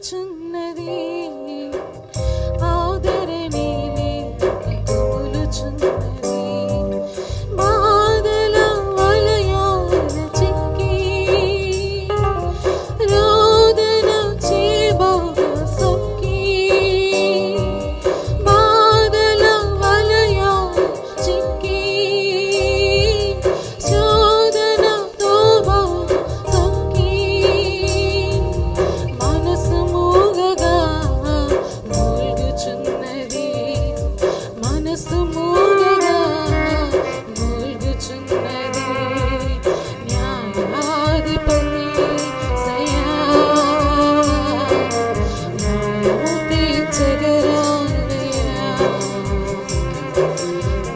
తగులుచున్నది, ఆదరణి తగులుచున్నది. బాధల వలయాల చిక్కి రోదన చేబాగా సొక్కి, బాధల వలయాల చిక్కి శోధనతో బాగా సొక్కి, మనసు మూగగా మూల్గుచున్నది, మనసు మూగగా మూల్గుచున్నది. న్యాయాధిపతి సయా న్యాయము తీర్చగరాదయా,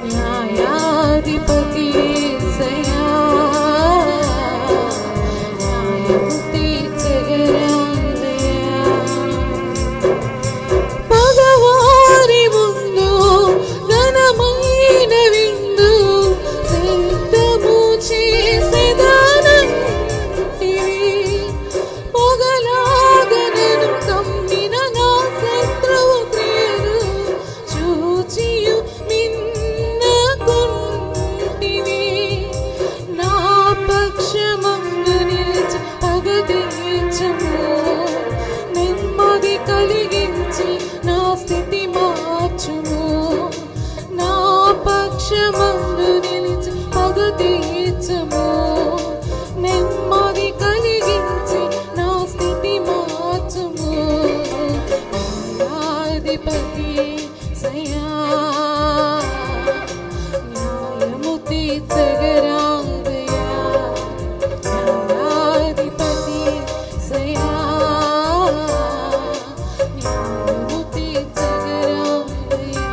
న్యాయాధిపతి సయా న్యాయము తీర్చగరాదయా. పగవారి ముందు ఘనమైన విందు సిద్ధము చేసెదనంటివి, పొగలాగా నన్ను కమ్మిన నా శత్రువు క్రియలు చూచియు మిన్నకుంటివి. నా పక్షమందు నిలిచి పగ తీర్చుము, నెమ్మది కలిగించి నా స్థితి మార్చుము. నా పక్షమందు నిలిచి పగ తీర్చుము, నెమ్మది కలిగించి నా స్థితి మార్చుము. న్యాయాధిపతి సయా న్యాయము తీర్చగరాదయా, న్యాయాధిపతి సయా న్యాయము తీర్చగరాదయా.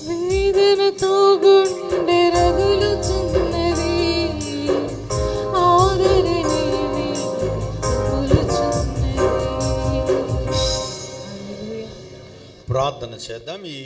వేదనతో గుండె రగులుచున్నది, ఆదరణి తగులుచున్నది. ప్రార్థన చేద్దాం. ఈ